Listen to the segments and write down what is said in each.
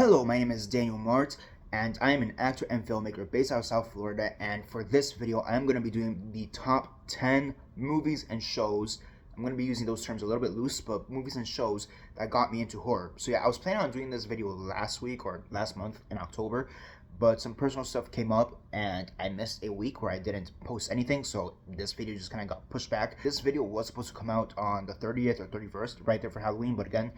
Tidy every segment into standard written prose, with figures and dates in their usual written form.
Hello, my name is Daniel Mart, and I am an actor and filmmaker based out of South Florida. And for this video, I am going to be doing the top 10 movies and shows. I'm going to be using those terms a little bit loose, but movies and shows that got me into horror. So yeah, I was planning on doing this video last week or last month in October, but some personal stuff came up and I missed a week where I didn't post anything, so this video just kind of got pushed back. This video was supposed to come out on the 30th or 31st, right there for Halloween, but again,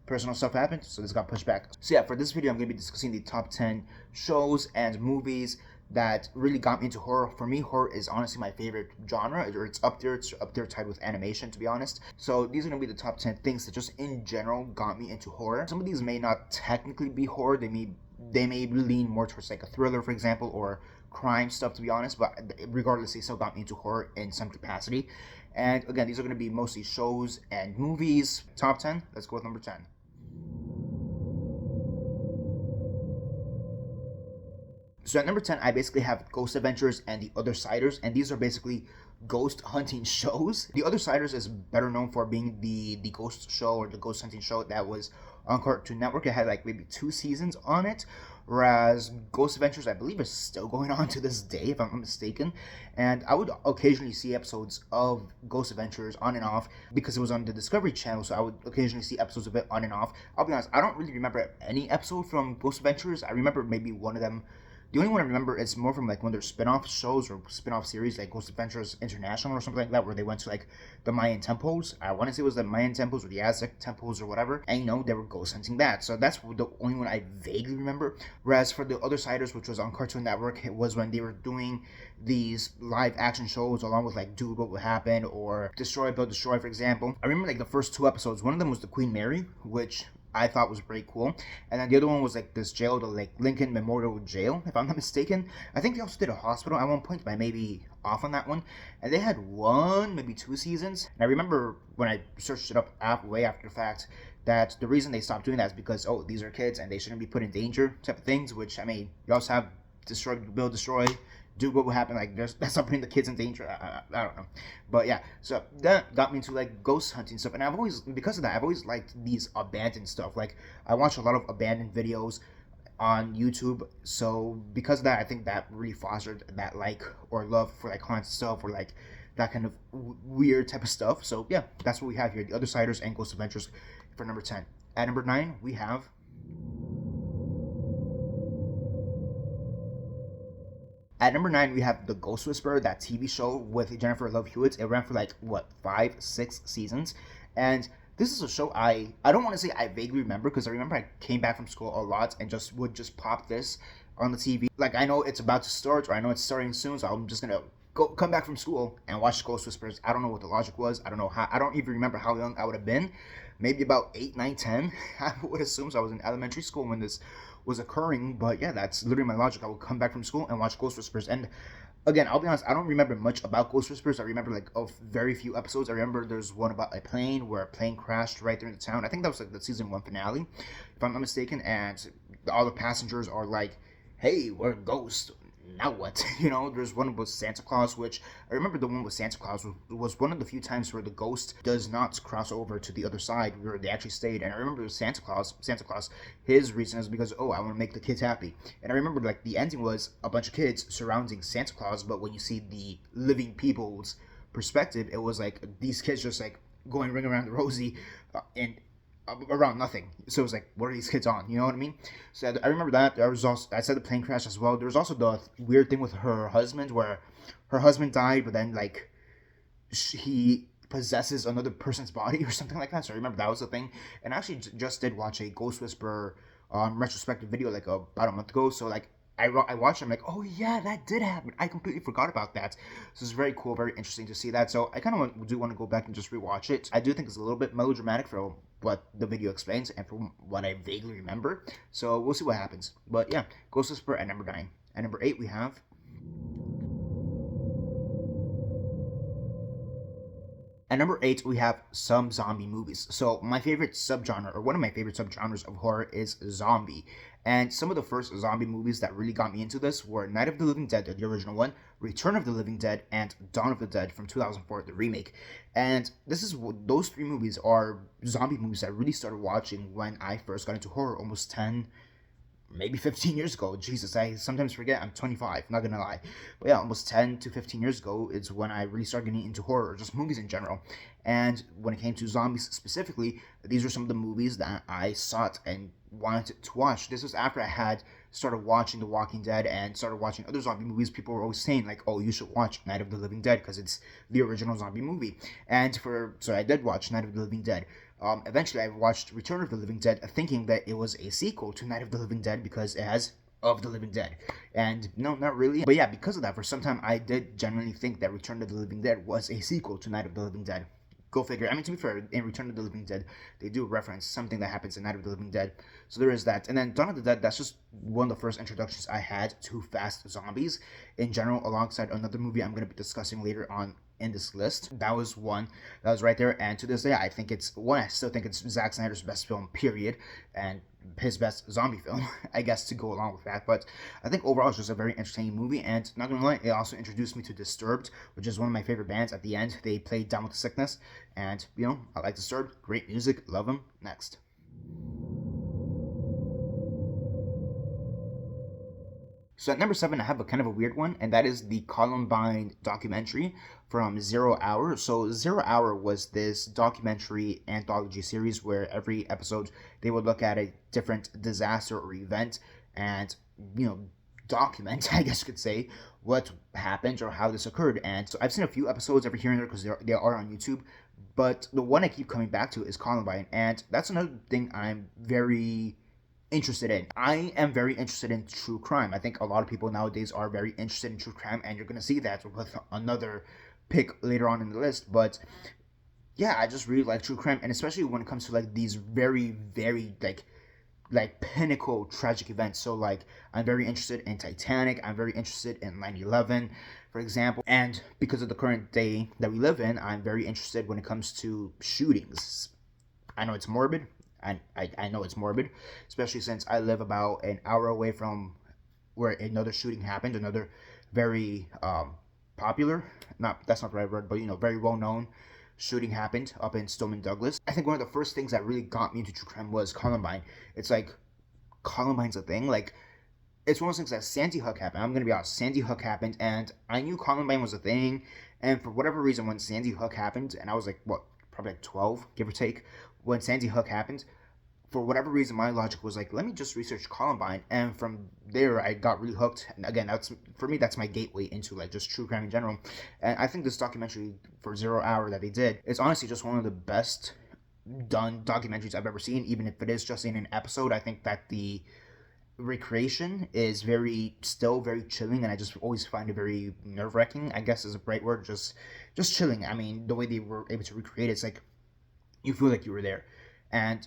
personal stuff happened, so this got pushed back. So yeah, for this video, I'm going to be discussing the top 10 shows and movies that really got me into horror. For me, horror is honestly my favorite genre, or it's up there tied with animation, to be honest. So these are going to be the top 10 things that just in general got me into horror. Some of these may not technically be horror, they may lean more towards like a thriller, for example, or crime stuff, to be honest, but regardless, they still got me into horror in some capacity. And again, these are going to be mostly shows and movies. Top 10, let's go with number 10. So at number 10, I basically have Ghost Adventures and The Othersiders, and these are basically ghost hunting shows. The Othersiders is better known for being the ghost show or the ghost hunting show that was on Cartoon Network. It had like maybe 2 seasons on it, whereas Ghost Adventures, I believe, is still going on to this day, if I'm not mistaken. And I would occasionally see episodes of Ghost Adventures on and off because it was on the Discovery Channel, so I would occasionally see episodes of it on and off. I'll be honest, I don't really remember any episode from Ghost Adventures. I remember maybe one of them. The only one I remember is more from like one of their spin-off shows or spin-off series, like Ghost Adventures International or something like that, where they went to like the Mayan temples. I want to say it was the Mayan temples or the Aztec temples or whatever, and they were ghost hunting that. So that's the only one I vaguely remember. Whereas for The Othersiders, which was on Cartoon Network, it was when they were doing these live action shows along with like Dude, What Would Happen or Destroy, Build, Destroy, for example. I remember like the first 2 episodes. One of them was the Queen Mary, which I thought was pretty cool, and then the other one was like this jail, the like Lincoln Memorial Jail, if I'm not mistaken. I think they also did a hospital at one point, but I may be off on that one. And they had 1, maybe 2 seasons. And I remember when I searched it up way after the fact that the reason they stopped doing that is because these are kids and they shouldn't be put in danger type of things. Which I mean, you also have Destroy, Build, Destroy. Dude, What Would Happen? Like, that's not putting the kids in danger. I don't know, but yeah. So that got me into like ghost hunting stuff, and because of that, I've always liked these abandoned stuff. Like, I watch a lot of abandoned videos on YouTube. So because of that, I think that really fostered that like or love for like haunted stuff or like that kind of weird type of stuff. So yeah, that's what we have here: The Othersiders and Ghost Adventures for number 10. At number 9, we have. At number 9, we have The Ghost Whisperer, that TV show with Jennifer Love Hewitt. It ran for like, 5, 6 seasons. And this is a show I don't want to say I vaguely remember, because I remember I came back from school a lot and would pop this on the TV. Like, I know it's about to start, or I know it's starting soon, so I'm just going to come back from school and watch Ghost Whisperers. I don't know what the logic was. I don't even remember how young I would have been. Maybe about 8, 9, 10. I would assume so. I was in elementary school when this was occurring, but yeah, that's literally my logic. I would come back from school and watch Ghost Whispers. And again, I'll be honest, I don't remember much about Ghost Whispers. I remember like of very few episodes. I remember there's one about a plane where a plane crashed right there in the town. I think that was like the season 1 finale, if I'm not mistaken. And all the passengers are like, "Hey, we're ghosts. Now what?" There's one with Santa Claus, which I remember the one with Santa Claus was one of the few times where the ghost does not cross over to the other side, where they actually stayed. And I remember Santa Claus, his reason is because, I want to make the kids happy. And I remember like the ending was a bunch of kids surrounding Santa Claus, but when you see the living people's perspective, it was like these kids just like going ring around the rosy and around nothing. So it was like, what are these kids on? You know what I mean? So I remember that. There was also, I said the plane crash as well. There was also the weird thing with her husband, where her husband died, but then like he possesses another person's body or something like that. So I remember that was the thing. And I actually just did watch a Ghost Whisperer retrospective video like about a month ago. So like I watched it, I'm like, oh yeah, that did happen. I completely forgot about that. So it's very cool, very interesting to see that. So I kind of do want to go back and just rewatch it. I do think it's a little bit melodramatic for what the video explains and from what I vaguely remember. So we'll see what happens. But yeah, Ghost Whisperer at number 9. At number 8, we have. At number 8, we have some zombie movies. So my favorite subgenre, or one of my favorite subgenres of horror, is zombie. And some of the first zombie movies that really got me into this were Night of the Living Dead, the original one, Return of the Living Dead, and Dawn of the Dead from 2004, the remake. And those 3 movies are zombie movies I really started watching when I first got into horror almost 10, maybe 15 years ago. Jesus, I sometimes forget I'm 25, not gonna lie. But yeah, almost 10 to 15 years ago is when I really started getting into horror, just movies in general. And when it came to zombies specifically, these were some of the movies that I sought and wanted to watch. This was after I had started watching The Walking Dead and started watching other zombie movies. People were always saying like, "Oh, you should watch Night of the Living Dead because it's the original zombie movie." And so I did watch Night of the Living Dead. Eventually, I watched Return of the Living Dead, thinking that it was a sequel to Night of the Living Dead because it has of the Living Dead. And no, not really. But yeah, because of that, for some time, I did genuinely think that Return of the Living Dead was a sequel to Night of the Living Dead. Go figure. I mean, to be fair, in Return of the Living Dead, they do reference something that happens in Night of the Living Dead. So there is that. And then Dawn of the Dead, that's just one of the first introductions I had to fast zombies in general, alongside another movie I'm going to be discussing later on in this list. That was one that was right there. And to this day, I still think it's Zack Snyder's best film, period. And his best zombie film, I guess, to go along with that. But I think overall it's just a very entertaining movie, and not gonna lie, it also introduced me to Disturbed, which is one of my favorite bands. At the end, they played Down with the Sickness, and I like Disturbed, great music, love them. Next. So at number 7, I have a kind of a weird one, and that is the Columbine documentary from Zero Hour. So Zero Hour was this documentary anthology series where every episode they would look at a different disaster or event and, document, I guess you could say, what happened or how this occurred. And so I've seen a few episodes every here and there because they are on YouTube. But the one I keep coming back to is Columbine, and that's another thing I'm very interested in. I am very interested in true crime. I think a lot of people nowadays are very interested in true crime, and you're going to see that with another pick later on in the list. But yeah, I just really like true crime, and especially when it comes to like these very, very like pinnacle tragic events. So like I'm very interested in Titanic, I'm very interested in 9/11, for example, and because of the current day that we live in, I'm very interested when it comes to shootings. I know it's morbid. I know it's morbid, especially since I live about an hour away from where another shooting happened, another very popular, that's not the right word, but very well known shooting happened up in Stoneman Douglas. I think one of the first things that really got me into true crime was Columbine. It's like Columbine's a thing. Like it's one of those things that Sandy Hook happened. I'm gonna be honest, Sandy Hook happened, and I knew Columbine was a thing. And for whatever reason, when Sandy Hook happened, and I was like, what, probably like 12, give or take, when Sandy Hook happened, for whatever reason, my logic was like, let me just research Columbine, and from there, I got really hooked. And again, that's my gateway into like just true crime in general. And I think this documentary for Zero Hour that they did is honestly just one of the best done documentaries I've ever seen. Even if it is just in an episode, I think that the recreation is still very chilling, and I just always find it very nerve-wracking, I guess is a right word, just chilling. I mean, the way they were able to recreate it's like you feel like you were there. And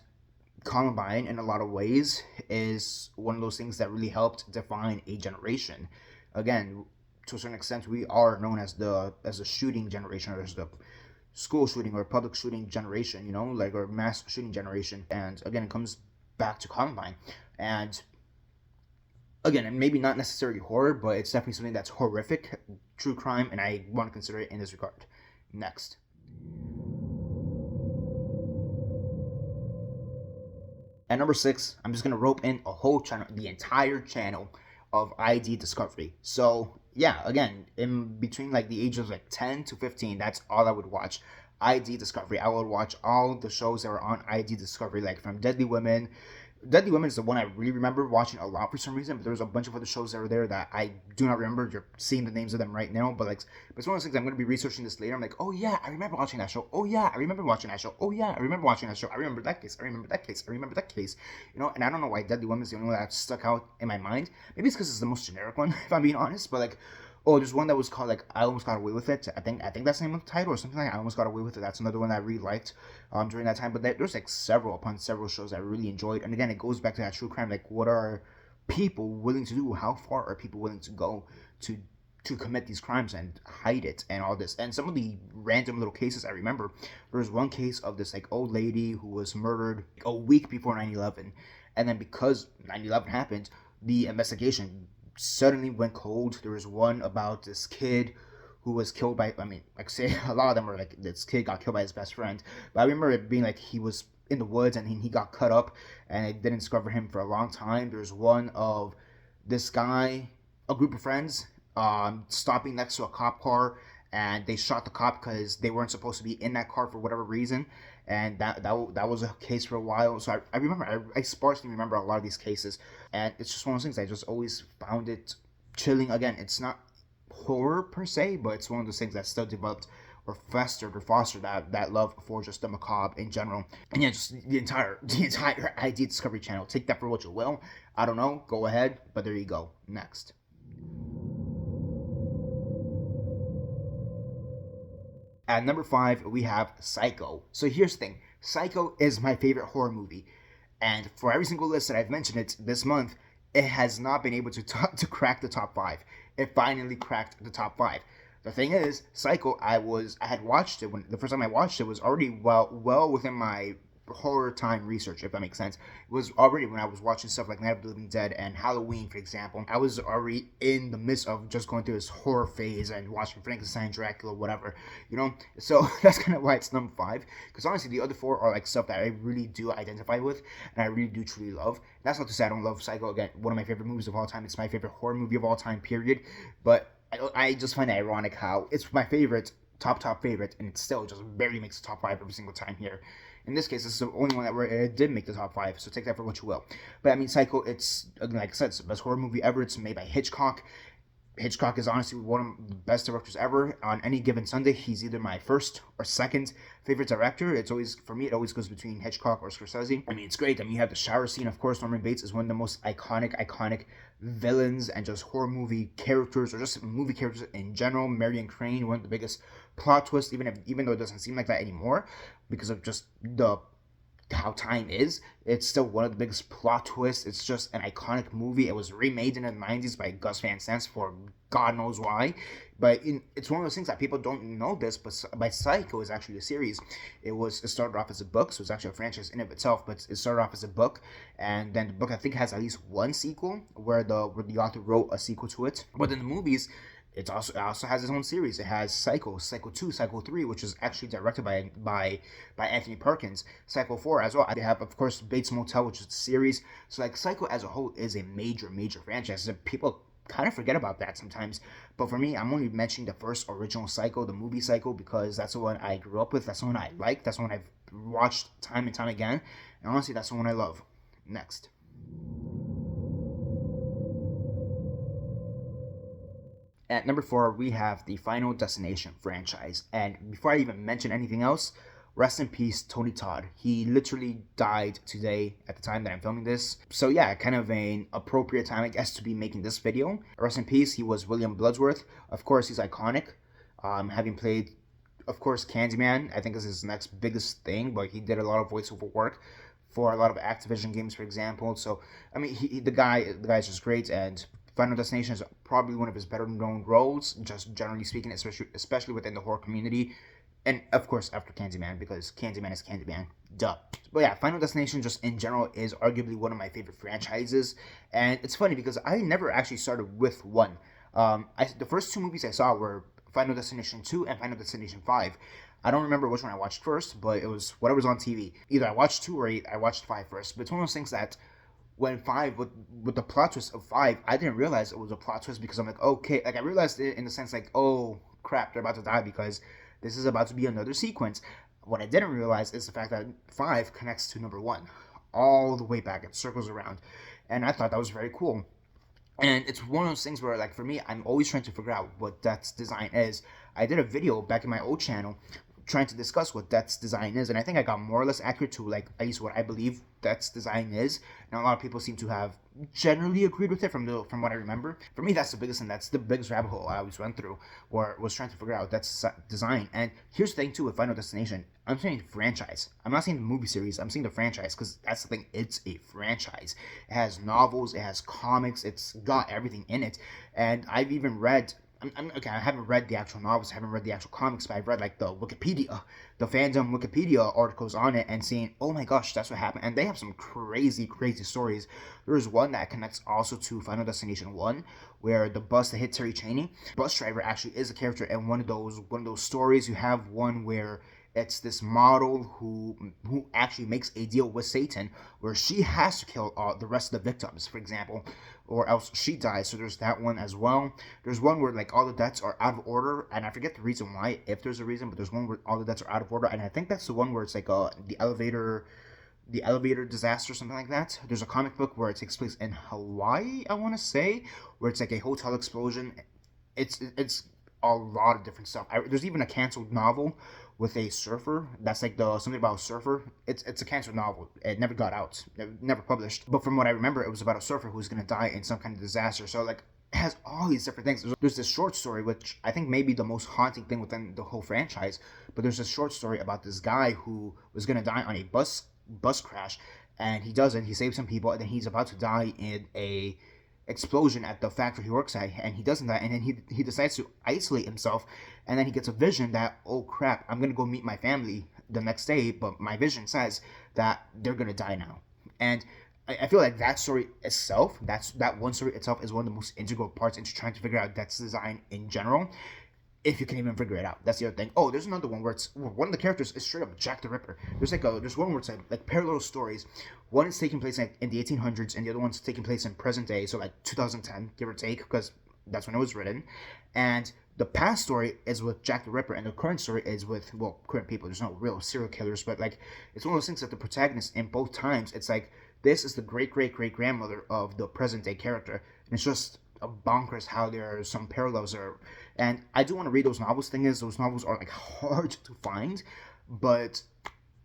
Columbine, in a lot of ways, is one of those things that really helped define a generation. Again, to a certain extent, we are known as the shooting generation, or as the school shooting or public shooting generation, or mass shooting generation. And again, it comes back to Columbine. And again, and maybe not necessarily horror, but it's definitely something that's horrific, true crime, and I want to consider it in this regard. Next. At number 6, I'm just going to rope in a whole channel, the entire channel of ID Discovery. So, yeah, again, in between like the ages of like 10 to 15, that's all I would watch. ID Discovery. I would watch all the shows that were on ID Discovery, like from Deadly Women. Deadly Women is the one I really remember watching a lot for some reason, but there was a bunch of other shows that were there that I do not remember. You're seeing the names of them right now, but it's one of those things I'm going to be researching this later. I'm like, oh yeah, I remember watching that show. Oh yeah, I remember watching that show. Oh yeah, I remember watching that show. I remember that case. I remember that case. I remember that case. And I don't know why Deadly Women is the only one that stuck out in my mind. Maybe it's because it's the most generic one, if I'm being honest. But like, oh, there's one that was called like I Almost Got Away with It. I think that's the name of the title or something like that. I Almost Got Away with It. That's another one that I really liked during that time. But there's like several shows I really enjoyed. And again, it goes back to that true crime. Like, what are people willing to do? How far are people willing to go to commit these crimes and hide it and all this? And some of the random little cases I remember, there was one case of this like old lady who was murdered a week before 9/11, and then because 9/11 happened, the investigation suddenly went cold. There was one about this kid who was killed by, I mean, like say a lot of them were like this kid got killed by his best friend, but I remember it being like he was in the woods and he got cut up, and it didn't discover him for a long time. There's one of this guy, a group of friends, stopping next to a cop car, and they shot the cop because they weren't supposed to be in that car for whatever reason. And that was a case for a while. So I remember, I sparsely remember a lot of these cases, and it's just one of those things I just always found it chilling. Again, it's not horror per se, but it's one of those things that still developed or festered or fostered that love for just the macabre in general. And yeah, just the entire idea Discovery Channel. Take that for what you will. I don't know. Go ahead. But there you go. Next. At number 5, we have Psycho. So here's the thing. Psycho is my favorite horror movie. And for every single list that I've mentioned it this month, it has not been able to crack the top 5. It finally cracked the top 5. The thing is, Psycho, I had watched it when the first time I watched it was already well within my horror time research, if that makes sense. It was already when I was watching stuff like Night of the Living Dead and Halloween, for example. I was already in the midst of just going through this horror phase and watching Frankenstein, Dracula, whatever, you know. So that's kind of why it's number 5. Because honestly, the other 4 are like stuff that I really do identify with and I really do truly love. That's not to say I don't love Psycho. Again, one of my favorite movies of all time. It's my favorite horror movie of all time, period. But I just find it ironic how it's my favorite, top favorite, and it still just barely makes the top 5 every single time here. In this case, it's the only one that it did make the top 5, so take that for what you will. But I mean, Psycho, it's, like I said, it's the best horror movie ever. It's made by Hitchcock. Hitchcock is honestly one of the best directors ever. On any given Sunday, he's either my first or second favorite director. It's always, for me, it always goes between Hitchcock or Scorsese. I mean, it's great. I mean, you have the shower scene, of course. Norman Bates is one of the most iconic villains and just horror movie characters, or just movie characters in general. Marion Crane, one of the biggest plot twists, even though it doesn't seem like that anymore, because of just how time is. It's still one of the biggest plot twists. It's just an iconic movie. It was remade in the 90s by Gus Van Sant for God knows why. But it's one of those things that people don't know this, but by Psycho is actually a series. It started off as a book, so it's actually a franchise in of itself, but it started off as a book, and then the book I think has at least one sequel where the author wrote a sequel to it. But in the movies, it also has its own series. It has Psycho 2, Psycho 3, which is actually directed by Anthony Perkins. Psycho 4 as well. They have, of course, Bates Motel, which is a series. So like Psycho as a whole is a major franchise. People kind of forget about that sometimes. But for me, I'm only mentioning the first original Psycho, the movie Psycho, because that's the one I grew up with. That's the one I like. That's the one I've watched time and time again. And honestly, that's the one I love. Next. At number 4, we have the Final Destination franchise. And before I even mention anything else, rest in peace, Tony Todd. He literally died today at the time that I'm filming this. So yeah, kind of an appropriate time, I guess, to be making this video. Rest in peace. He was William Bloodsworth. Of course, he's iconic. Having played, of course, Candyman. I think this is his next biggest thing, but he did a lot of voiceover work for a lot of Activision games, for example. So, I mean, the guy's just great, and Final Destination is probably one of his better known roles, just generally speaking, especially within the horror community. And of course, after Candyman, because Candyman is Candyman. Duh. But yeah, Final Destination just in general is arguably one of my favorite franchises. And it's funny because I never actually started with one. The first 2 movies I saw were Final Destination 2 and Final Destination 5. I don't remember which one I watched first, but it was whatever's on TV. Either I watched 2 or I watched 5 first. But it's one of those things that when 5, with the plot twist of 5, I didn't realize it was a plot twist because I'm like, okay, like I realized it in the sense like, oh crap, they're about to die because this is about to be another sequence. What I didn't realize is the fact that 5 connects to number 1 all the way back. It circles around. And I thought that was very cool. And it's one of those things where, like, for me, I'm always trying to figure out what Death's design is. I did a video back in my old channel trying to discuss what Death's design is, and I think I got more or less accurate to, like, at least what I believe Death's design is. And a lot of people seem to have generally agreed with it from what I remember. For me, that's the biggest, and that's the biggest rabbit hole I always went through, or was trying to figure out Death's design. And here's the thing too with Final Destination. I'm saying franchise. I'm not saying the movie series. I'm saying the franchise, because that's the thing. It's a franchise. It has novels. It has comics. It's got everything in it. And I've even read. Okay, I haven't read the actual novels, I haven't read the actual comics, but I've read like the fandom Wikipedia articles on it, and seeing, oh my gosh, that's what happened. And they have some crazy stories. There's one that connects also to Final Destination 1, where the bus that hit Terry Chaney, bus driver actually is a character in one of those stories. You have one where It's this model who actually makes a deal with Satan, where she has to kill the rest of the victims, for example, or else she dies. So there's that one as well. There's one where like all the deaths are out of order, and I forget the reason why, if there's a reason, but there's one where all the deaths are out of order, and I think that's the one where it's like the elevator disaster, something like that. There's a comic book where it takes place in Hawaii, I want to say, where it's like a hotel explosion. It's a lot of different stuff. There's even a canceled novel with a surfer. That's like the something about a surfer. It's a canceled novel. It never got out, never published. But from what I remember, it was about a surfer who's gonna die in some kind of disaster. So like it has all these different things. There's this short story, which I think may be the most haunting thing within the whole franchise. But there's this short story about this guy who was gonna die on a bus crash, and he doesn't. He saves some people, and then he's about to die in a explosion at the factory he works at, and he doesn't die, and then he decides to isolate himself, and then he gets a vision that, oh crap, I'm gonna go meet my family the next day, but my vision says that they're gonna die now. And I feel like that story itself, that one story itself, is one of the most integral parts into trying to figure out Death's design in general, if you can even figure it out. That's the other thing. Oh, there's another one where one of the characters is straight up Jack the Ripper. There's one where it's like parallel stories. One is taking place in the 1800s, and the other one's taking place in present day, so like 2010, give or take, because that's when it was written. And the past story is with Jack the Ripper, and the current story is with, well, current people. There's no real serial killers, but like it's one of those things that the protagonist in both times, it's like this is the great grandmother of the present day character, and it's just bonkers how there are some parallels there. And I do want to read those novels. Thing is, those novels are like hard to find, but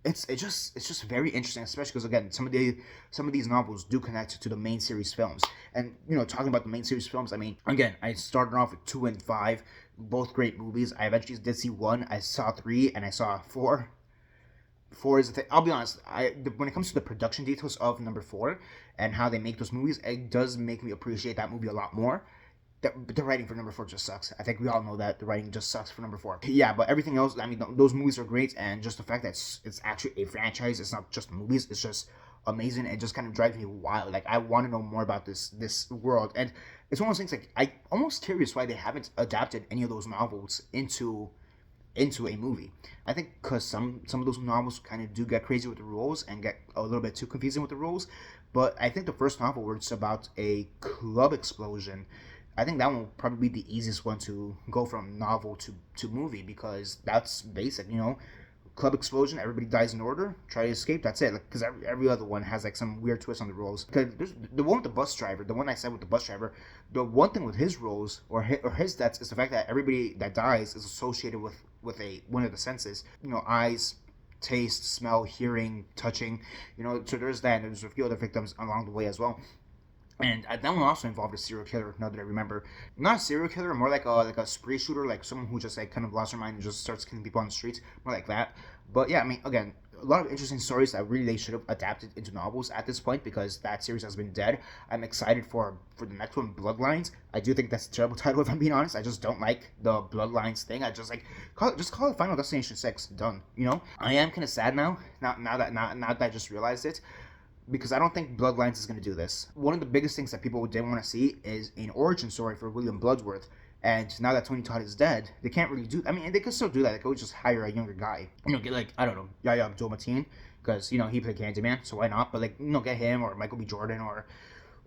it's just very interesting, especially because again, some of these novels do connect to the main series films. And talking about the main series films, I mean, again, I started off with 2 and 5, both great movies. I eventually did see 1, I saw 3, and I saw 4. 4 is the thing. I'll be honest. When it comes to the production details of number 4 and how they make those movies, it does make me appreciate that movie a lot more. The writing for number 4 just sucks. I think we all know that the writing just sucks for number 4. Yeah, but everything else, I mean, those movies are great, and just the fact that it's actually a franchise, it's not just movies, it's just amazing. It just kind of drives me wild. Like I want to know more about this world, and it's one of those things. Like I'm almost curious why they haven't adapted any of those novels into a movie. I think because some of those novels kind of do get crazy with the rules and get a little bit too confusing with the rules. But I think the first novel, where it's about a club explosion, I think that one will probably be the easiest one to go from novel to movie, because that's basic. Club explosion, everybody dies in order, try to escape, that's it. Because every other one has like some weird twist on the rules. Because there's the one with the bus driver, the one I said with the bus driver, the one thing with his rules or his deaths is the fact that everybody that dies is associated with one of the senses. Eyes, taste, smell, hearing, touching. So there's that, and there's a few other victims along the way as well. And that one also involved a serial killer, now that I remember. Not a serial killer, more like a spree shooter, like someone who just like kind of lost their mind and just starts killing people on the streets, more like that. But yeah, I mean, again, a lot of interesting stories that really they should have adapted into novels at this point, because that series has been dead. I'm excited for the next one, Bloodlines. I do think that's a terrible title, if I'm being honest. I just don't like the Bloodlines thing. I just like call it Final Destination 6. Done. I am kind of sad now that I just realized it, because I don't think Bloodlines is going to do this. One of the biggest things that people didn't want to see is an origin story for William Bloodsworth. And now that Tony Todd is dead, they can't really do. I mean, they could still do that. They could just hire a younger guy. Get like, I don't know, Yahya Abdul-Mateen, because he played Candyman, so why not? But like, get him or Michael B. Jordan or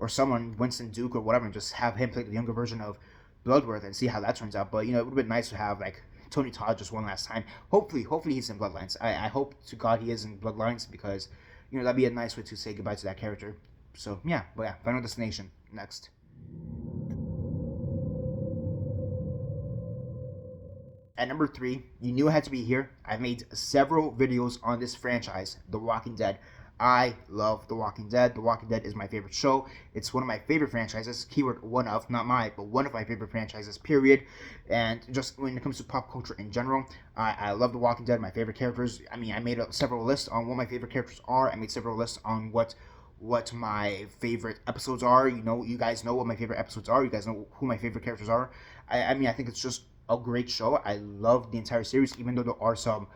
someone, Winston Duke or whatever, and just have him play the younger version of Bloodworth and see how that turns out. But it would have been nice to have like Tony Todd just one last time. Hopefully he's in Bloodlines. I hope to God he is in Bloodlines, because that'd be a nice way to say goodbye to that character. So yeah, but yeah, Final Destination next. At number 3, you knew it had to be here. I've made several videos on this franchise, The Walking Dead. I love The Walking Dead. The Walking Dead is my favorite show. It's one of my favorite franchises. Keyword one of, not my, but one of my favorite franchises, period. And just when it comes to pop culture in general, I love The Walking Dead. My favorite characters. I mean, I made several lists on what my favorite characters are. I made several lists on what my favorite episodes are. You guys know what my favorite episodes are. You guys know who my favorite characters are. I mean, I think it's just a great show. I love the entire series, even though there are some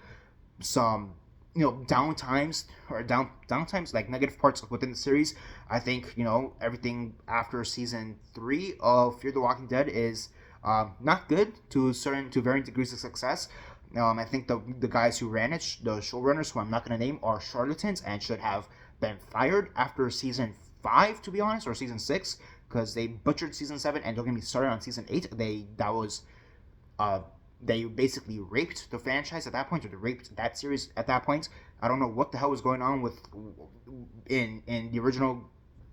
downtimes like negative parts within the series. I think everything after season 3 of Fear the Walking Dead is not good to varying degrees of success. I think the guys who ran it, the showrunners, who I'm not going to name, are charlatans and should have been fired after season 5, to be honest, or season 6, because they butchered season 7 and they're going to be starting on season 8. Uh, they basically raped the franchise at that point, or they raped that series at that point. I don't know what the hell was going on with in the original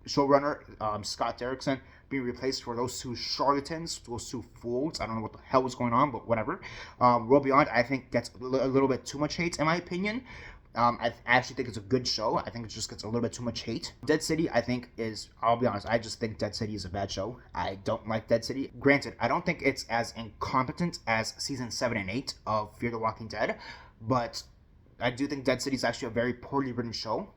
showrunner, Scott Derrickson, being replaced for those two charlatans, those two fools. I don't know what the hell was going on, but whatever. World Beyond, I think, gets a little bit too much hate, in my opinion. I actually think it's a good show. I think it just gets a little bit too much hate. Dead City, I think, I'll be honest, I just think Dead City is a bad show. I don't like Dead City. Granted, I don't think it's as incompetent as season 7 and 8 of Fear the Walking Dead, but I do think Dead City is actually a very poorly written show,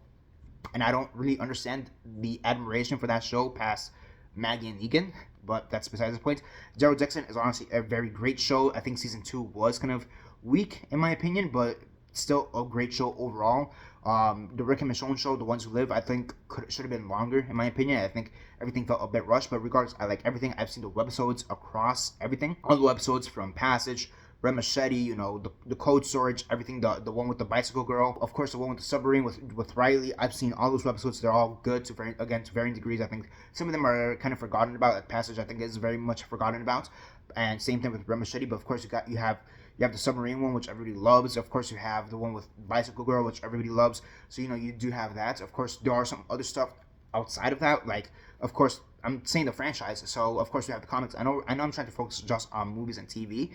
and I don't really understand the admiration for that show past Maggie and Negan, but that's besides the point. Daryl Dixon is honestly a very great show. I think season 2 was kind of weak, in my opinion, but still a great show overall. The Rick and Michonne show, The Ones Who Live, I think should have been longer, in my opinion. I think everything felt a bit rushed, but regardless, I like everything. I've seen the webisodes across everything. All the webisodes from Passage, Red Machete, the Code Storage, everything, the one with the bicycle girl, of course the one with the submarine with Riley. I've seen all those webisodes. They're all good to varying degrees. I think some of them are kind of forgotten about. Like Passage, I think, is very much forgotten about, and same thing with Red Machete. But of course you have the submarine one, which everybody loves. Of course, you have the one with Bicycle Girl, which everybody loves. So, you do have that. Of course, there are some other stuff outside of that. Like, of course, I'm saying the franchise. So, of course, we have the comics. I know I'm trying to focus just on movies and TV.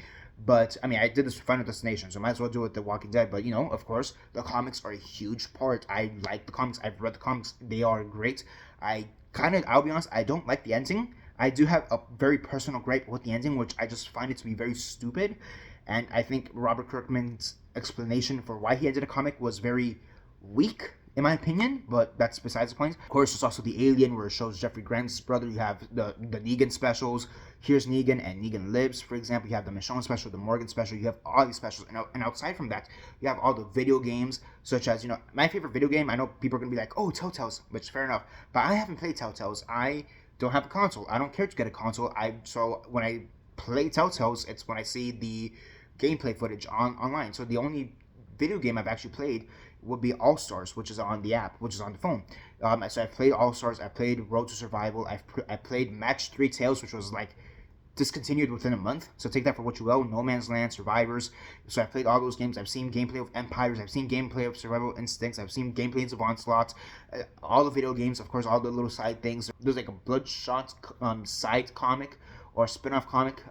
But, I mean, I did this for Final Destination, so I might as well do it with The Walking Dead. But, of course, the comics are a huge part. I like the comics. I've read the comics. They are great. I'll be honest, I don't like the ending. I do have a very personal gripe with the ending, which I just find it to be very stupid. And I think Robert Kirkman's explanation for why he ended a comic was very weak, in my opinion, but that's besides the point. Of course, there's also the Alien, where it shows Jeffrey Grant's brother. You have the Negan specials. Here's Negan and Negan Lives, for example. You have the Michonne special, the Morgan special. You have all these specials. And outside from that, you have all the video games, such as, my favorite video game. I know people are going to be like, oh, Telltales, which fair enough. But I haven't played Telltales. I don't have a console. I don't care to get a console. So when I play Telltales, it's when I see the gameplay footage online. So the only video game I've actually played would be All Stars, which is on the app, which is on the phone. So I played All Stars. I played Road to Survival. I played Match 3 Tales, which was like discontinued within a month. So take that for what you will. No Man's Land, Survivors. So I played all those games. I've seen gameplay of Empires. I've seen gameplay of Survival Instincts. I've seen gameplays of Onslaught. All the video games, of course, all the little side things. There's like a Bloodshot side comic or spin-off comic.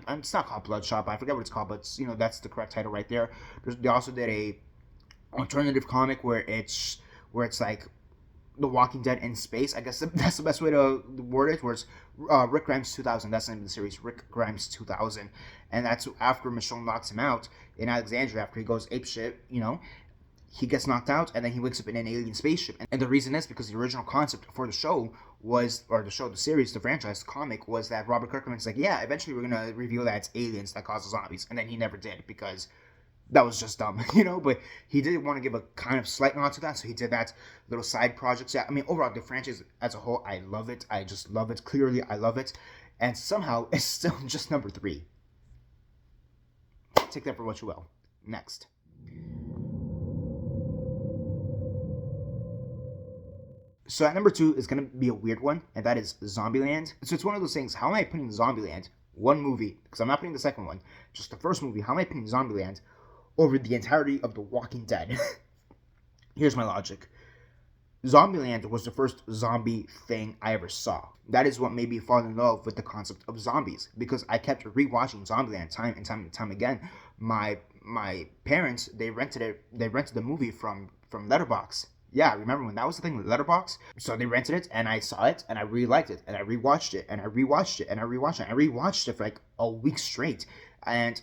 It's not called Bloodshot, but I forget what it's called, but that's the correct title right there. They also did a alternative comic where it's like The Walking Dead in space. I guess that's the best way to word it. Where it's Rick Grimes 2000. That's the name of the series, Rick Grimes 2000, and that's after Michonne knocks him out in Alexandria after he goes apeshit. He gets knocked out, and then he wakes up in an alien spaceship. And the reason is because the original concept for the show the series, the franchise, the comic, was that Robert Kirkman's like, yeah, eventually we're going to reveal that it's aliens that cause the zombies. And then he never did, because that was just dumb, But he did want to give a kind of slight nod to that, so he did that little side projects. Yeah, I mean, overall, the franchise as a whole, I love it. I just love it. Clearly, I love it. And somehow, it's still just number 3. Take that for what you will. Next. So at number 2 is going to be a weird one, and that is Zombieland. So it's one of those things, how am I putting Zombieland, one movie, because I'm not putting the second one, just the first movie, how am I putting Zombieland over the entirety of The Walking Dead? Here's my logic. Zombieland was the first zombie thing I ever saw. That is what made me fall in love with the concept of zombies, because I kept rewatching Zombieland time and time again. My parents, they rented the movie from Letterboxd. Yeah, remember when that was the thing with Letterboxd? So they rented it, and I saw it, and I really liked it, and I rewatched it, and I rewatched it, and I rewatched it. I rewatched it for like a week straight, and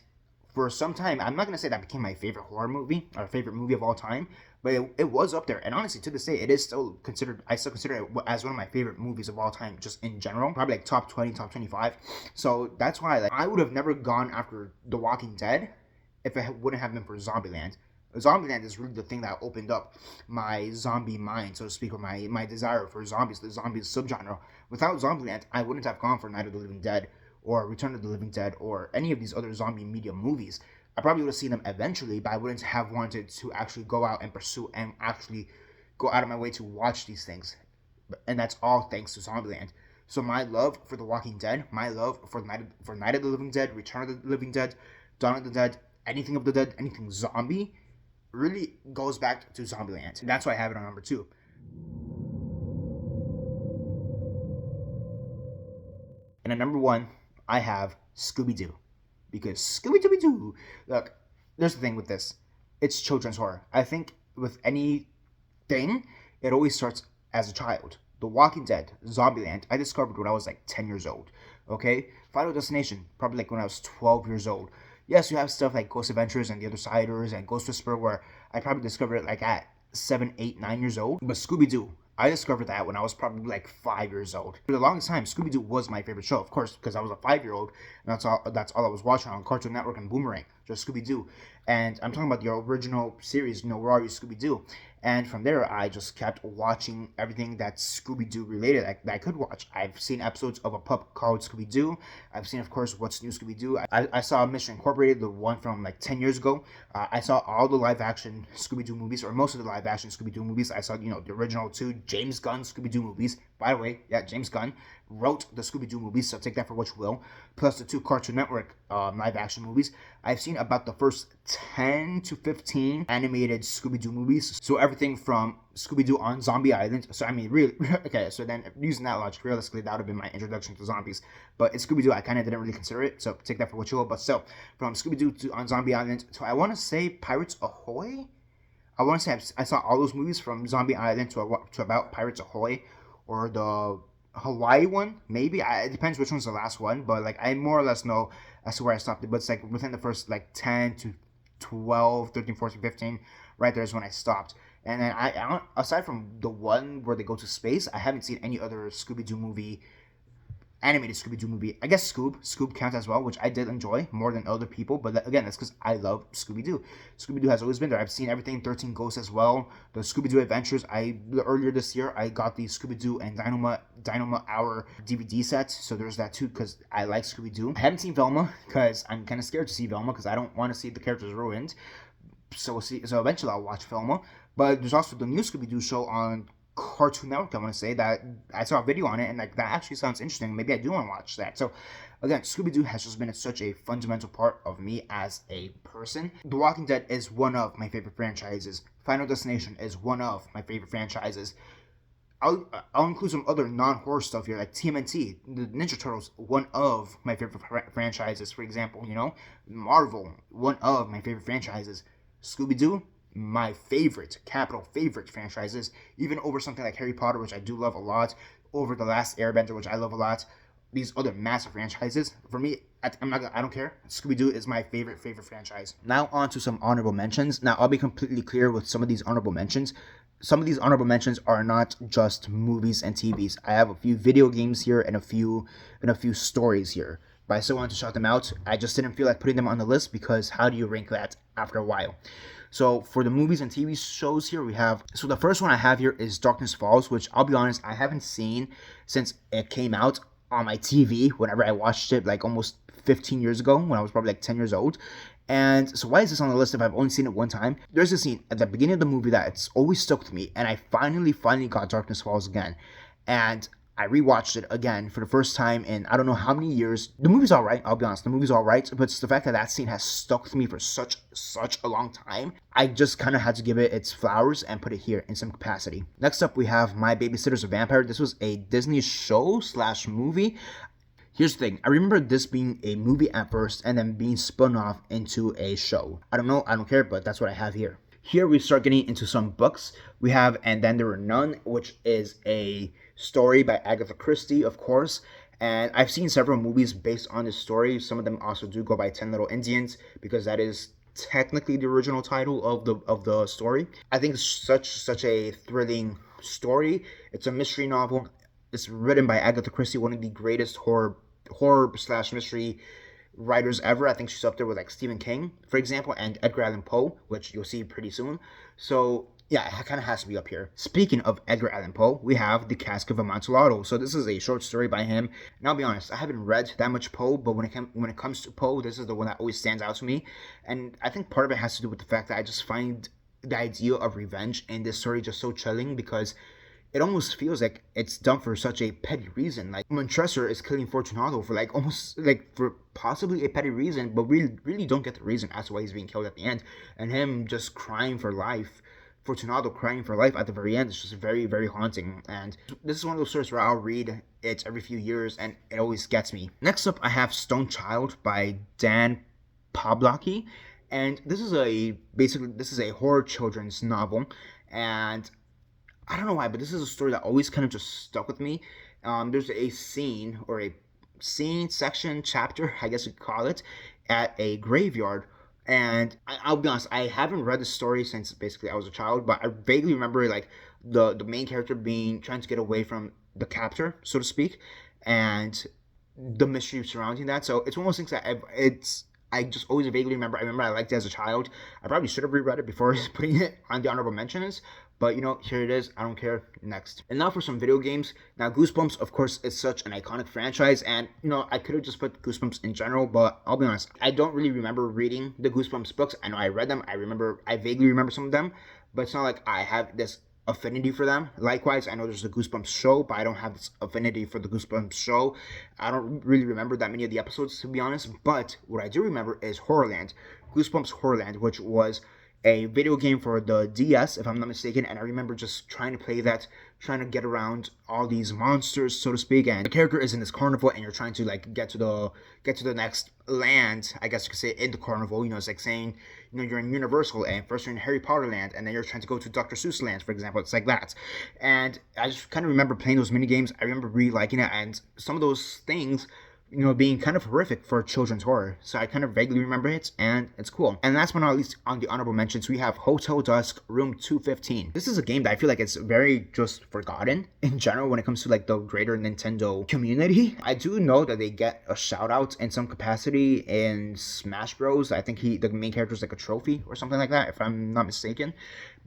for some time, I'm not going to say that became my favorite horror movie, or favorite movie of all time, but it was up there, and honestly, to this day, I still consider it as one of my favorite movies of all time, just in general, probably like top 20, top 25, so that's why I would have never gone after The Walking Dead if it wouldn't have been for Zombieland. Zombieland is really the thing that opened up my zombie mind, so to speak, or my desire for zombies, the zombies subgenre. Without Zombieland, I wouldn't have gone for Night of the Living Dead, or Return of the Living Dead, or any of these other zombie media movies. I probably would have seen them eventually, but I wouldn't have wanted to actually go out and pursue and actually go out of my way to watch these things. And that's all thanks to Zombieland. So my love for The Walking Dead, my love for Night of the Living Dead, Return of the Living Dead, Dawn of the Dead, anything of the dead, anything zombie, really goes back to Zombieland. And that's why I have it on number 2. And at number 1, I have Scooby-Doo. Because Scooby-Doo, look, there's the thing with this. It's children's horror. I think with anything, it always starts as a child. The Walking Dead, Zombieland, I discovered when I was like 10 years old. Okay? Final Destination, probably like when I was 12 years old. Yes, you have stuff like Ghost Adventures and The Other Siders and Ghost Whisperer where I probably discovered it like at 7, 8, 9 years old. But Scooby-Doo, I discovered that when I was probably like 5 years old. For the longest time, Scooby-Doo was my favorite show, of course, because I was a 5-year-old, and that's all I was watching on Cartoon Network and Boomerang, just Scooby-Doo. And I'm talking about the original series, Where Are You, Scooby-Doo? And from there, I just kept watching everything that's Scooby-Doo related that I could watch. I've seen episodes of a pup called Scooby-Doo. I've seen, of course, What's New Scooby-Doo. I saw Mission Incorporated, the one from like 10 years ago. I saw all the live-action Scooby-Doo movies, or most of the live-action Scooby-Doo movies. I saw, the original 2 James Gunn Scooby-Doo movies. By the way, yeah, James Gunn wrote the Scooby-Doo movies, so take that for what you will. Plus the 2 Cartoon Network live-action movies. I've seen about the first 10 to 15 animated Scooby-Doo movies. So everything from Scooby-Doo on Zombie Island. So I mean, really, okay, so then using that logic, realistically, that would have been my introduction to zombies. But it's Scooby-Doo, I kind of didn't really consider it, so take that for what you will. But still, from Scooby-Doo to on Zombie Island to, I want to say, Pirates Ahoy? I want to say I saw all those movies from Zombie Island to about Pirates Ahoy, or the Hawaii one, maybe. It depends which one's the last one, but like I more or less know as to where I stopped it. But it's like within the first like 10 to 12, 13, 14, 15, right there is when I stopped. And then I don't, aside from the one where they go to space, I haven't seen any other Scooby-Doo movie, animated Scooby-Doo movie. I guess Scoob counts as well, which I did enjoy more than other people. But again, that's because I love Scooby-Doo. Scooby-Doo has always been there. I've seen everything 13 Ghosts as well. The Scooby-Doo Adventures. Earlier this year, I got the Scooby-Doo and Dynamite Hour DVD set. So there's that too, because I like Scooby-Doo. I haven't seen Velma, because I'm kind of scared to see Velma, because I don't want to see the characters ruined. So we'll see. So eventually I'll watch Velma. But there's also the new Scooby-Doo show on Cartoon Network, I want to say, that I saw a video on it, and like that actually sounds interesting. Maybe I do want to watch that. So again, Scooby-Doo has just been such a fundamental part of me as a person. The Walking Dead is one of my favorite franchises. Final Destination is one of my favorite franchises. I'll include some other non-horror stuff here, like TMNT, the Ninja Turtles, one of my favorite franchises, for example, Marvel, one of my favorite franchises. Scooby-Doo, my favorite, capital favorite franchises, even over something like Harry Potter, which I do love a lot, over The Last Airbender, which I love a lot. These other massive franchises, for me, I don't care. Scooby-Doo is my favorite franchise. Now on to some honorable mentions. Now I'll be completely clear with some of these honorable mentions. Some of these honorable mentions are not just movies and TVs. I have a few video games here and a few stories here. But I still want to shout them out. I just didn't feel like putting them on the list, because how do you rank that after a while? So for the movies and TV shows here, we have, so the first one I have here is Darkness Falls, which I'll be honest, I haven't seen since it came out on my TV, whenever I watched it like almost 15 years ago, when I was probably like 10 years old. And so why is this on the list if I've only seen it one time? There's a scene at the beginning of the movie that it's always stuck with me, and I finally got Darkness Falls again. And I rewatched it again for the first time in I don't know how many years. The movie's alright, I'll be honest. The movie's alright, but it's the fact that scene has stuck with me for such a long time. I just kind of had to give it its flowers and put it here in some capacity. Next up, we have My Babysitter's a Vampire. This was a Disney show / movie. Here's the thing, I remember this being a movie at first and then being spun off into a show. I don't know, I don't care, but that's what I have here. Here we start getting into some books. We have And Then There Were None, which is a story by Agatha Christie, of course. And I've seen several movies based on this story. Some of them also do go by 10 Little Indians, because that is technically the original title of the story. I think it's such a thrilling story. It's a mystery novel. It's written by Agatha Christie, one of the greatest horror / mystery writers ever. I think she's up there with like Stephen King, for example, and Edgar Allan Poe, which you'll see pretty soon. So Yeah, it kind of has to be up here. Speaking of Edgar Allan Poe, we have The Cask of Amontillado. So this is a short story by him. And I'll be honest, I haven't read that much Poe, but when it comes to Poe, this is the one that always stands out to me. And I think part of it has to do with the fact that I just find the idea of revenge in this story just so chilling, because it almost feels like it's done for such a petty reason. Like Montresor is killing Fortunato for like almost like for possibly a petty reason, but we really don't get the reason as to why he's being killed at the end. And him just crying for life, Fortunato crying for life at the very end, is just very, very haunting. And this is one of those stories where I'll read it every few years and it always gets me. Next up, I have Stone Child by Dan Pawlowski. And this is a horror children's novel. And I don't know why, but this is a story that always kind of just stuck with me. There's a scene, or a scene, section, chapter, I guess you'd call it, at a graveyard. And I'll be honest, I haven't read the story since basically I was a child, but I vaguely remember like the main character being trying to get away from the captor, so to speak, and the mystery surrounding that. So it's one of those things that I just always vaguely remember. I remember I liked it as a child. I probably should have reread it before putting it on the honorable mentions. But, here it is. I don't care. Next. And now for some video games. Now, Goosebumps, of course, is such an iconic franchise. And, I could have just put Goosebumps in general. But I'll be honest, I don't really remember reading the Goosebumps books. I know I read them. I vaguely remember some of them. But it's not like I have this affinity for them. Likewise, I know there's the Goosebumps show, but I don't have this affinity for the Goosebumps show. I don't really remember that many of the episodes, to be honest. But what I do remember is Horrorland. Goosebumps Horrorland, which was a video game for the DS, if I'm not mistaken, and I remember just trying to play that, trying to get around all these monsters, so to speak, and the character is in this carnival, and you're trying to, like, get to the next land, I guess you could say, in the carnival. It's like saying, you're in Universal, and first you're in Harry Potter land, and then you're trying to go to Dr. Seuss land, for example. It's like that. And I just kind of remember playing those mini games. I remember really liking it, and some of those things, being kind of horrific for children's horror. So I kind of vaguely remember it, and it's cool. And last but not least, on the honorable mentions, we have Hotel Dusk Room 215. This is a game that I feel like it's very just forgotten in general when it comes to like the greater Nintendo community. I do know that they get a shout out in some capacity in Smash Bros. I think the main character is like a trophy or something like that, if I'm not mistaken.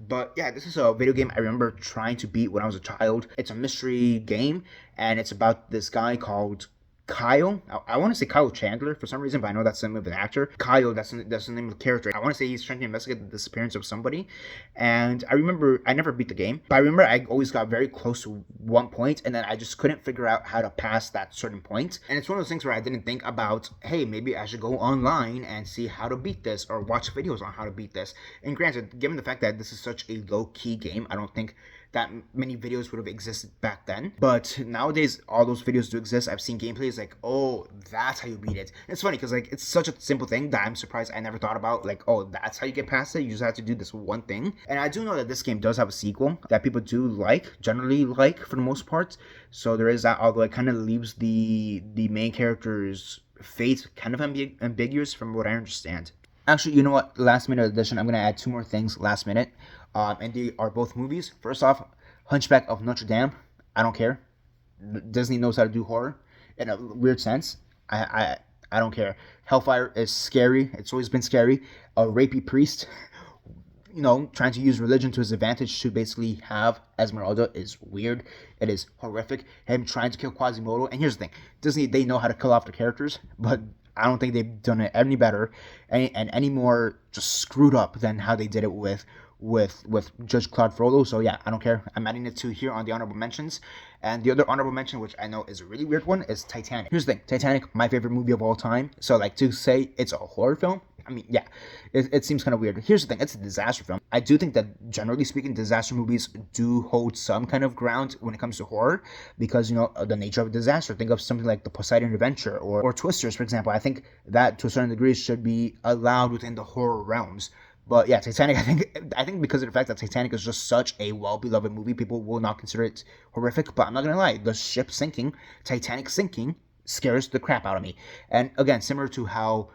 But yeah, this is a video game I remember trying to beat when I was a child. It's a mystery game, and it's about this guy called Kyle. I want to say Kyle Chandler for some reason, but I know that's the name of an actor. Kyle, that's the name of the character. I want to say he's trying to investigate the disappearance of somebody. And I remember I never beat the game, but I remember I always got very close to one point, and then I just couldn't figure out how to pass that certain point. And it's one of those things where I didn't think about, hey, maybe I should go online and see how to beat this, or watch videos on how to beat this. And granted, given the fact that this is such a low-key game, I don't think that many videos would have existed back then. But nowadays, all those videos do exist. I've seen gameplays like, oh, that's how you beat it. And it's funny because like it's such a simple thing that I'm surprised I never thought about. Like, oh, that's how you get past it. You just have to do this one thing. And I do know that this game does have a sequel that people do generally like for the most part. So there is that, although it kind of leaves the main character's fate kind of ambiguous from what I understand. Actually, you know what? Last minute edition, I'm going to add two more things last minute. And they are both movies. First off, Hunchback of Notre Dame. I don't care. Disney knows how to do horror in a weird sense. I don't care. Hellfire is scary. It's always been scary. A rapey priest, trying to use religion to his advantage to basically have Esmeralda is weird. It is horrific. Him trying to kill Quasimodo. And here's the thing. Disney, they know how to kill off the characters, but I don't think they've done it any better and any more just screwed up than how they did it with Judge Claude Frollo. So yeah, I don't care. I'm adding it to here on the honorable mentions. And the other honorable mention, which I know is a really weird one, is Titanic. Here's the thing. Titanic, my favorite movie of all time. So like to say it's a horror film, I mean, yeah, it seems kind of weird. Here's the thing. It's a disaster film. I do think that generally speaking, disaster movies do hold some kind of ground when it comes to horror because, the nature of a disaster. Think of something like the Poseidon Adventure or Twisters, for example. I think that to a certain degree should be allowed within the horror realms. But yeah, Titanic, I think because of the fact that Titanic is just such a well-beloved movie, people will not consider it horrific. But I'm not going to lie, the ship sinking, Titanic sinking, scares the crap out of me. And again, similar to how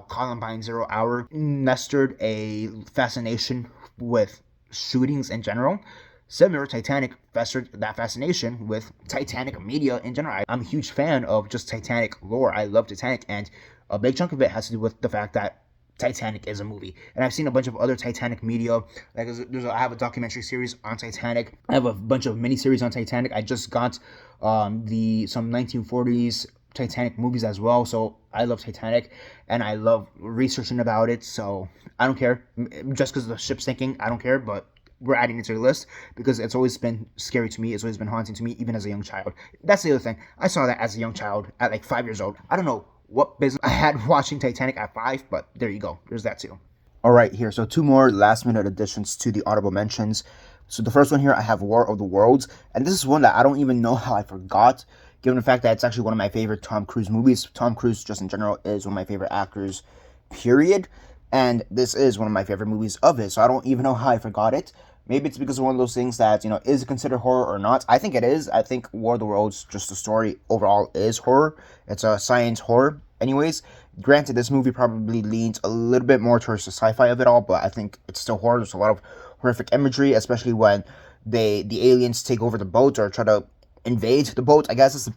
Columbine Zero Hour nurtured a fascination with shootings in general, similar, Titanic fostered that fascination with Titanic media in general. I'm a huge fan of just Titanic lore. I love Titanic, and a big chunk of it has to do with the fact that Titanic is a movie. And I've seen a bunch of other Titanic media. Like I have a documentary series on Titanic. I have a bunch of miniseries on Titanic. I just got the some 1940s Titanic movies as well. So I love Titanic, and I love researching about it. So I don't care. Just because the ship's sinking, I don't care. But we're adding it to the list because it's always been scary to me. It's always been haunting to me, even as a young child. That's the other thing. I saw that as a young child at like 5 years old. I don't know what business I had watching Titanic at 5, but there you go. There's that too. All right, here. So 2 more last minute additions to the honorable mentions. So the first one here, I have War of the Worlds. And this is one that I don't even know how I forgot, given the fact that it's actually one of my favorite Tom Cruise movies. Tom Cruise, just in general, is one of my favorite actors, period. And this is one of my favorite movies of his. So I don't even know how I forgot it. Maybe it's because of one of those things that, is it considered horror or not? I think it is. I think War of the Worlds, just the story overall, is horror. It's a science horror. Anyways, granted, this movie probably leans a little bit more towards the sci-fi of it all, but I think it's still horror. There's a lot of horrific imagery, especially when the aliens take over the boat or try to invade the boat. I guess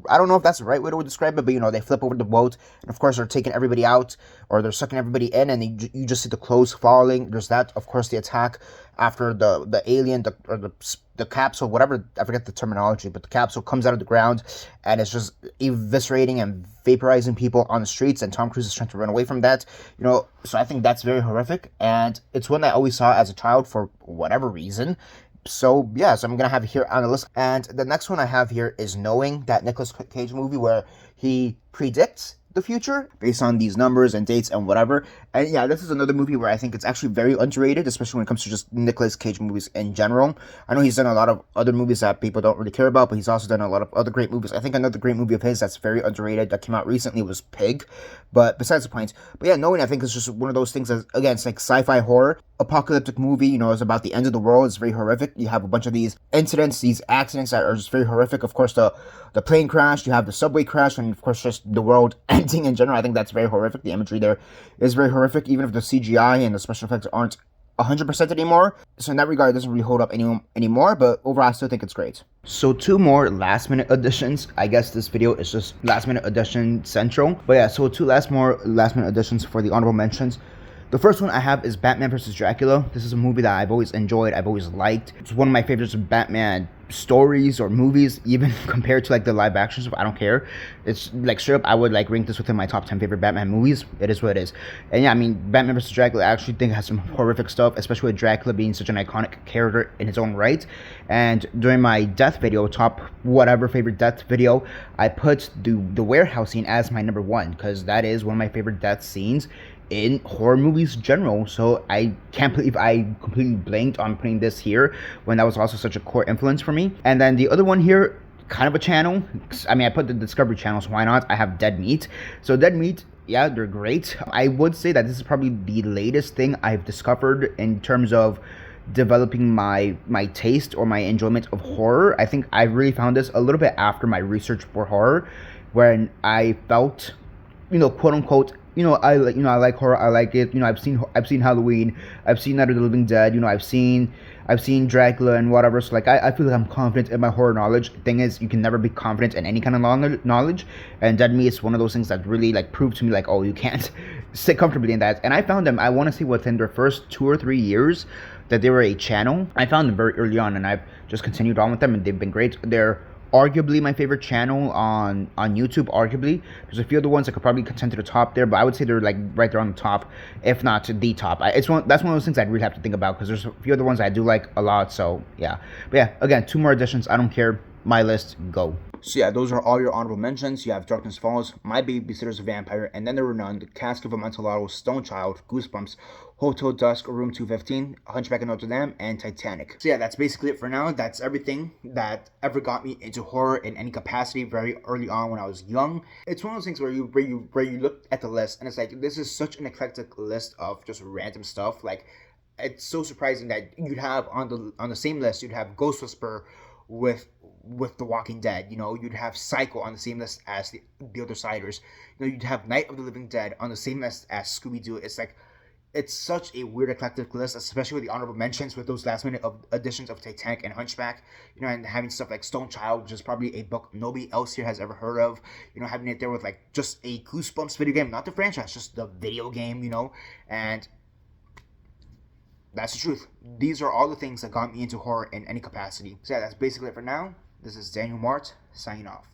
I don't know if that's the right way to describe it, but they flip over the boat, and of course they're taking everybody out, or they're sucking everybody in, and you just see the clothes falling. There's that, of course, the attack after the alien, or the capsule, whatever, I forget the terminology, but the capsule comes out of the ground, and it's just eviscerating and vaporizing people on the streets, and Tom Cruise is trying to run away from that, so I think that's very horrific, and it's one that I always saw as a child for whatever reason. So yeah, so I'm gonna have it here on the list. And the next one I have here is Knowing, that Nicolas Cage movie where he predicts the future based on these numbers and dates and whatever. And yeah, this is another movie where I think it's actually very underrated, especially when it comes to just Nicolas Cage movies in general. I know he's done a lot of other movies that people don't really care about, but he's also done a lot of other great movies. I think another great movie of his that's very underrated that came out recently was Pig. But besides the point, but yeah, Knowing, I think, is just one of those things that, again, it's like sci-fi horror, apocalyptic movie, it's about the end of the world. It's very horrific. You have a bunch of these incidents, these accidents that are just very horrific. Of course, the plane crash, you have the subway crash, and of course just the world ending in general. I think that's very horrific. The imagery there is very horrific, even if the CGI and the special effects aren't 100% anymore. So in that regard, it doesn't really hold up anymore, but overall I still think it's great. So 2 more last minute additions. I guess this video is just last minute addition central. But yeah, so 2 more last minute additions for the honorable mentions. The first one I have is Batman vs. Dracula. This is a movie that I've always enjoyed, I've always liked. It's one of my favorites of Batman stories or movies, even compared to like the live action stuff. I don't care. It's like straight up, I would like rank this within my top 10 favorite Batman movies. It is what it is. And yeah, I mean, Batman vs. Dracula, I actually think has some horrific stuff, especially with Dracula being such an iconic character in his own right. And during my death video, top whatever favorite death video, I put the warehouse scene as my number 1, because that is one of my favorite death scenes in horror movies general. So I can't believe I completely blanked on putting this here when that was also such a core influence for me. And then the other one here, kind of a channel. I mean, I put the Discovery Channel, so why not? I have Dead Meat. So Dead Meat, yeah, they're great. I would say that this is probably the latest thing I've discovered in terms of developing my taste or my enjoyment of horror. I think I really found this a little bit after my research for horror, when I felt, quote unquote, I like horror. I like it. I've seen Halloween. I've seen Night of the Living Dead. I've seen Dracula and whatever. So like I feel like I'm confident in my horror knowledge. Thing is, you can never be confident in any kind of knowledge. And Dead Meat is one of those things that really like proved to me like, oh, you can't sit comfortably in that. And I found them, I want to say, within their first 2 or 3 years that they were a channel. I found them very early on, and I've just continued on with them, and they've been great. They're arguably my favorite channel on YouTube. Arguably, there's a few other ones that could probably contend to the top there, but I would say they're like right there on the top, if not the top. That's one of those things I'd really have to think about, because there's a few other ones I do like a lot. So yeah, but yeah, again, 2 more additions. I don't care. My list, go. So yeah, those are all your honorable mentions. You have Darkness Falls, My Babysitter's a Vampire, And Then There Were None, The Cask of Amontillado, Stone Child, Goosebumps, Hotel Dusk, Room 215, Hunchback of Notre Dame, and Titanic. So yeah, that's basically it for now. That's everything that ever got me into horror in any capacity very early on when I was young. It's one of those things where you look at the list and it's like, this is such an eclectic list of just random stuff. Like, it's so surprising that you'd have on the same list, you'd have Ghost Whisperer with The Walking Dead. You'd have Psycho on the same list as the Other Siders. You'd have Night of the Living Dead on the same list as Scooby-Doo. It's like, it's such a weird eclectic list, especially with the honorable mentions with those last minute additions of Titanic and Hunchback, and having stuff like Stone Child, which is probably a book nobody else here has ever heard of, having it there with like just a Goosebumps video game, not the franchise, just the video game, and that's the truth. These are all the things that got me into horror in any capacity. So yeah, that's basically it for now. This is Daniel Mart, signing off.